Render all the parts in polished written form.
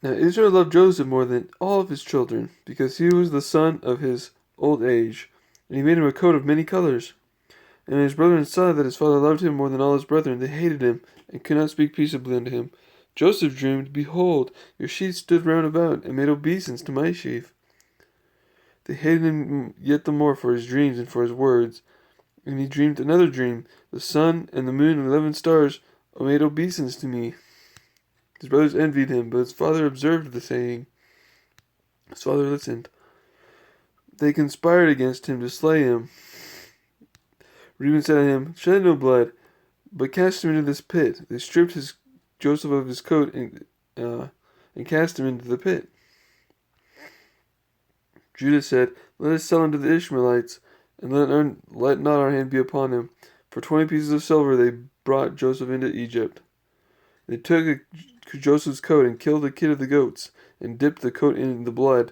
Now Israel loved Joseph more than all of his children, because he was the son of his old age, and he made him a coat of many colors. And when his brethren saw that his father loved him more than all his brethren, they hated him, and could not speak peaceably unto him. Joseph dreamed, Behold, your sheep stood round about, and made obeisance to my sheep. They hated him yet the more for his dreams and for his words. And he dreamed another dream. The sun and the moon and 11 stars made obeisance to me. His brothers envied him, but his father observed the saying. His father listened. They conspired against him to slay him. Reuben said to him, Shed no blood, but cast him into this pit. They stripped Joseph of his coat and cast him into the pit. Judah said, Let us sell him to the Ishmaelites, and let not our hand be upon him. For 20 pieces of silver they brought Joseph into Egypt. They took Joseph's coat and killed a kid of the goats, and dipped the coat in the blood.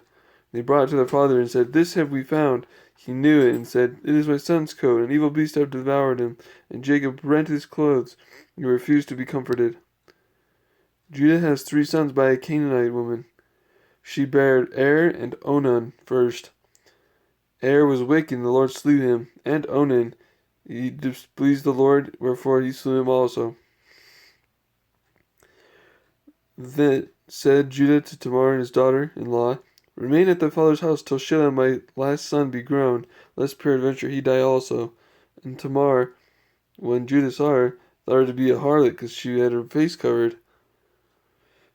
They brought it to their father and said, This have we found. He knew it and said, It is my son's coat. An evil beast have devoured him. And Jacob rent his clothes. He refused to be comforted. Judah has 3 sons by a Canaanite woman. She bare Er and Onan first. Er was wicked, and the Lord slew him. And Onan, he displeased the Lord, wherefore he slew him also. Then said Judah to Tamar and his daughter-in-law, Remain at thy father's house till Shelah my last son be grown, lest peradventure he die also. And Tamar, when Judah saw her, thought her to be a harlot, because she had her face covered.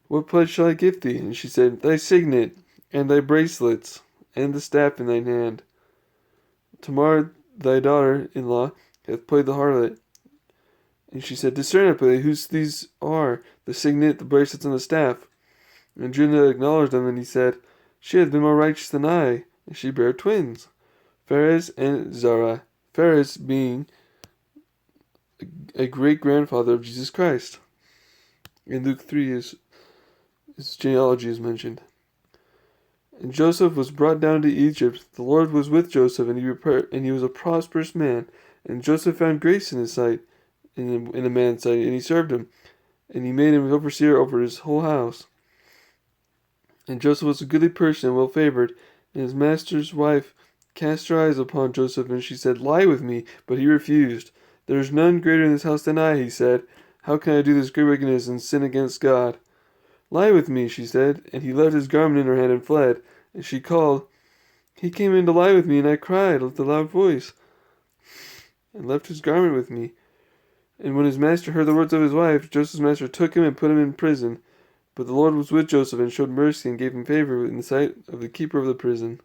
What pledge shall I give thee? And she said, Thy signet, and thy bracelets, and the staff in thine hand. Tamar, thy daughter-in-law, hath played the harlot. And she said, Discern, I pray thee, whose these are, the signet, the bracelets, and the staff. And Judah acknowledged them, and he said, She hath been more righteous than I, and she bare twins, Phares and Zara, Phares being a great-grandfather of Jesus Christ. In Luke 3, his genealogy is mentioned. And Joseph was brought down to Egypt. The Lord was with Joseph, and he was a prosperous man. And Joseph found grace in his sight, in a man's sight, and he served him. And he made him overseer over his whole house. And Joseph was a goodly person and well favored. And his master's wife cast her eyes upon Joseph, and she said, Lie with me. But he refused. There is none greater in this house than I, he said. How can I do this great wickedness and sin against God? Lie with me, she said. And he left his garment in her hand and fled. And she called, He came in to lie with me, and I cried with a loud voice, and left his garment with me. And when his master heard the words of his wife, Joseph's master took him and put him in prison. But the Lord was with Joseph, and showed mercy, and gave him favor in the sight of the keeper of the prison.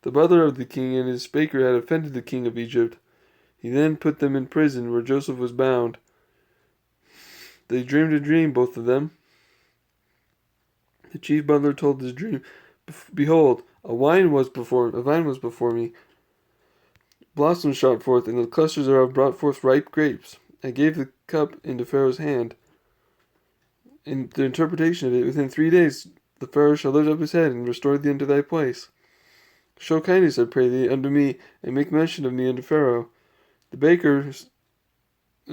The butler of the king and his baker had offended the king of Egypt. He then put them in prison, where Joseph was bound. They dreamed a dream, both of them. The chief butler told his dream, Behold, a vine was before me. Blossoms shot forth, and the clusters thereof brought forth ripe grapes. I gave the cup into Pharaoh's hand. In the interpretation of it, within 3 days the Pharaoh shall lift up his head, and restore thee unto thy place. Show kindness, I pray thee, unto me, and make mention of me unto Pharaoh. The baker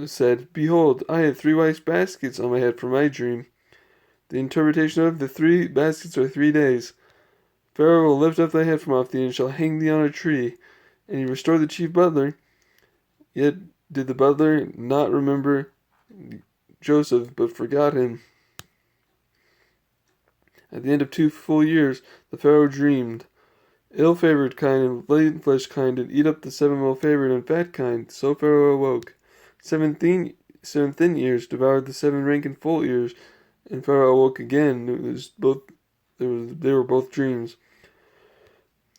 said, Behold, I had 3 white baskets on my head for my dream. The interpretation of the 3 baskets are 3 days. Pharaoh will lift up thy head from off thee, and shall hang thee on a tree. And he restored the chief butler. Yet did the butler not remember Joseph, but forgot him. At the end of 2 full years, the Pharaoh dreamed. Ill-favored kind and latent-flesh kind did eat up the 7 well-favored and fat kind. So Pharaoh awoke. 7 thin ears devoured the 7 rank and full ears, and Pharaoh awoke again. They were both dreams.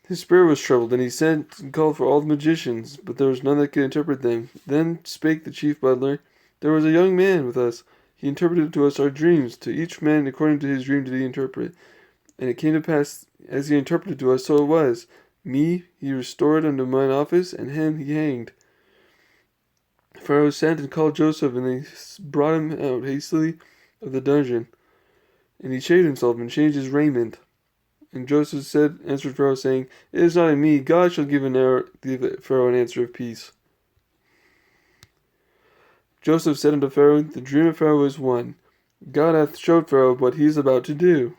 His spirit was troubled, and he sent and called for all the magicians, but there was none that could interpret them. Then spake the chief butler, There was a young man with us. He interpreted to us our dreams. To each man according to his dream did he interpret. And it came to pass, as he interpreted to us, so it was. Me he restored unto mine office, and him he hanged. Pharaoh sent and called Joseph, and they brought him out hastily of the dungeon. And he shaved himself, and changed his raiment. And Joseph answered Pharaoh, saying, It is not in me. God shall give Pharaoh an answer of peace. Joseph said unto Pharaoh, The dream of Pharaoh is one. God hath showed Pharaoh what he is about to do.